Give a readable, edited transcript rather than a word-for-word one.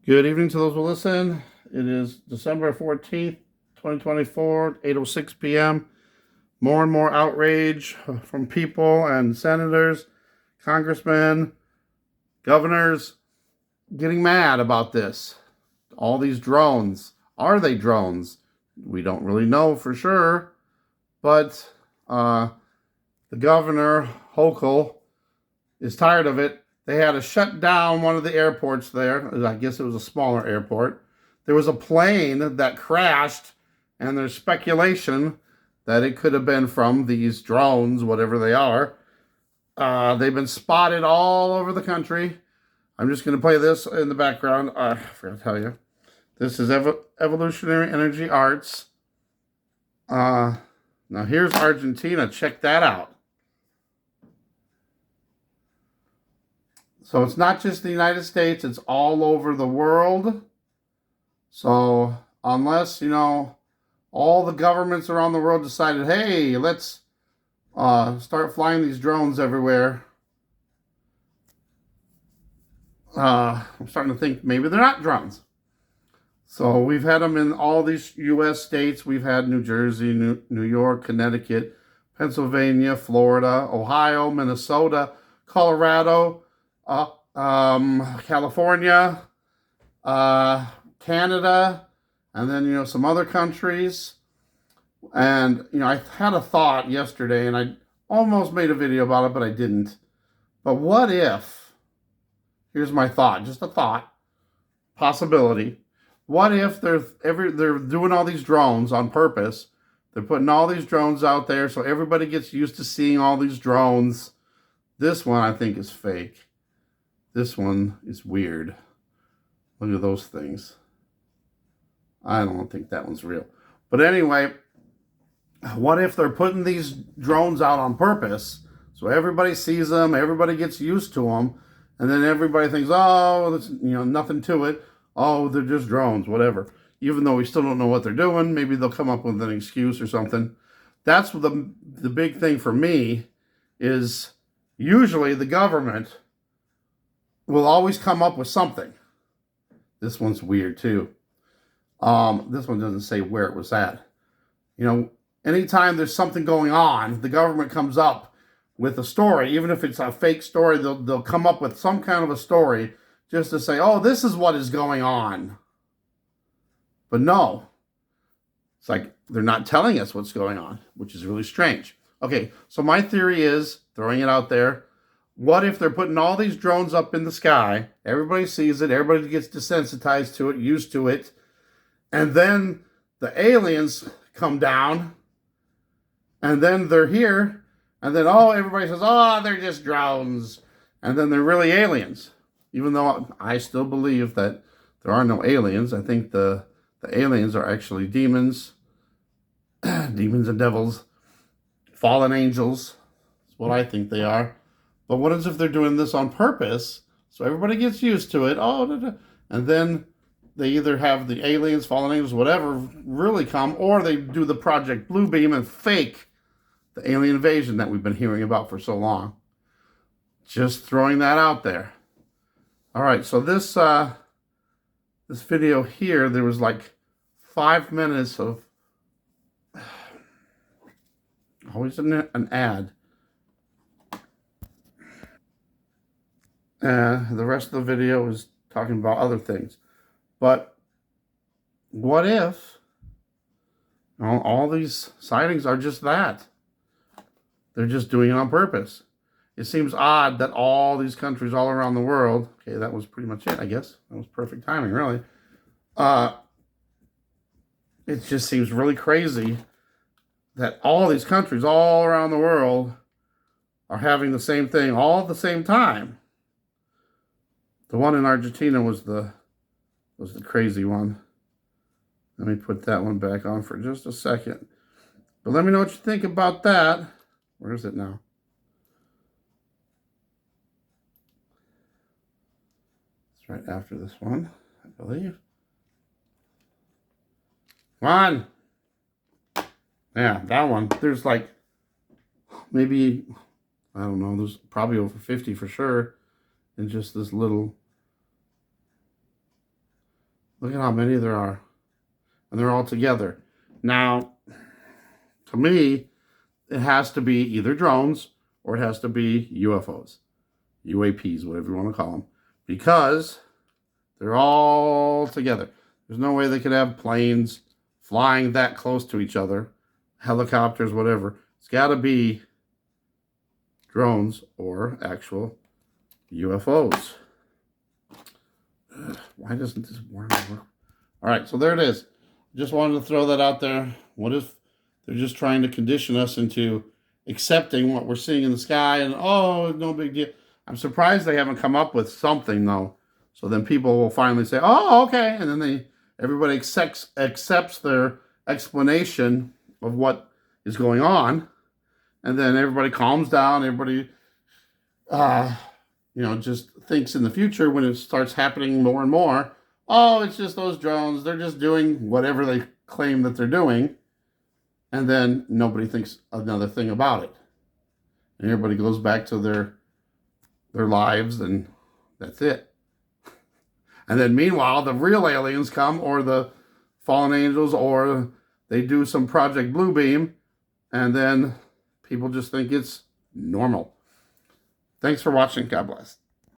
Good evening to those who listen. It is December 14th, 2024, 8:06 p.m. More and more outrage from people and senators, congressmen, governors getting mad about this. All these drones. Are they drones? We don't really know for sure, but the governor, Hochul, is tired of it. They had to shut down one of the airports there. I guess it was a smaller airport. There was a plane that crashed, and there's speculation that it could have been from these drones, whatever they are. They've been spotted all over the country. I'm just going to play this in the background. I forgot to tell you. This is Evolutionary Energy Arts. Now here's Argentina. Check that out. So it's not just the United States, it's all over the world. So unless, all the governments around the world decided, hey, let's start flying these drones everywhere. I'm starting to think maybe they're not drones. So we've had them in all these U.S. states. We've had New Jersey, New York, Connecticut, Pennsylvania, Florida, Ohio, Minnesota, Colorado, California, Canada, and then, some other countries. And, I had a thought yesterday, and I almost made a video about it, but I didn't. But what if, here's my thought, just a thought, possibility. What if they're doing all these drones on purpose? They're putting all these drones out there so everybody gets used to seeing all these drones. This one, I think, is fake. This one is weird. Look at those things. I don't think that one's real. But anyway, what if they're putting these drones out on purpose so everybody sees them, everybody gets used to them, and then everybody thinks, oh, there's, nothing to it. Oh, they're just drones, whatever. Even though we still don't know what they're doing, maybe they'll come up with an excuse or something. That's the big thing for me is usually the government will always come up with something. This one's weird too. This one doesn't say where it was at. Anytime there's something going on, the government comes up with a story. Even if it's a fake story, they'll come up with some kind of a story just to say, oh, this is what is going on. But no, it's like they're not telling us what's going on, which is really strange. Okay, so my theory is, throwing it out there, what if they're putting all these drones up in the sky, everybody sees it, everybody gets desensitized to it, used to it, and then the aliens come down, and then they're here, and then, everybody says, oh, they're just drones, and then they're really aliens. Even though I still believe that there are no aliens. I think the aliens are actually demons, demons and devils, fallen angels. That's what I think they are. But what if they're doing this on purpose so everybody gets used to it? And then they either have the aliens, fallen angels, whatever, really come, or they do the Project Bluebeam and fake the alien invasion that we've been hearing about for so long. Just throwing that out there. All right, so this video here, there was like 5 minutes of always an ad. The rest of the video is talking about other things. But what if all these sightings are just that? They're just doing it on purpose. It seems odd that all these countries all around the world, okay, that was pretty much it, I guess. That was perfect timing, really. It just seems really crazy that all these countries all around the world are having the same thing all at the same time. The one in Argentina was the crazy one. Let me put that one back on for just a second. But let me know what you think about that. Where is it now? It's right after this one, I believe. Come on. Yeah, that one. There's like maybe, I don't know, there's probably over 50 for sure in just this little Look at how many there are. And they're all together. Now, to me, it has to be either drones or it has to be UFOs. UAPs, whatever you want to call them. Because they're all together. There's no way they could have planes flying that close to each other, helicopters, whatever. It's got to be drones or actual UFOs. Why doesn't this work? All right, so there it is. Just wanted to throw that out there. What if they're just trying to condition us into accepting what we're seeing in the sky and, oh, no big deal. I'm surprised they haven't come up with something, though. So then people will finally say, oh, okay. And then everybody accepts their explanation of what is going on. And then everybody calms down. Everybody, just thinks in the future when it starts happening more and more, oh, it's just those drones. They're just doing whatever they claim that they're doing. And then nobody thinks another thing about it. And everybody goes back to their lives, and that's it. And then meanwhile, the real aliens come, or the fallen angels, or they do some Project Bluebeam, and then people just think it's normal. Thanks for watching. God bless.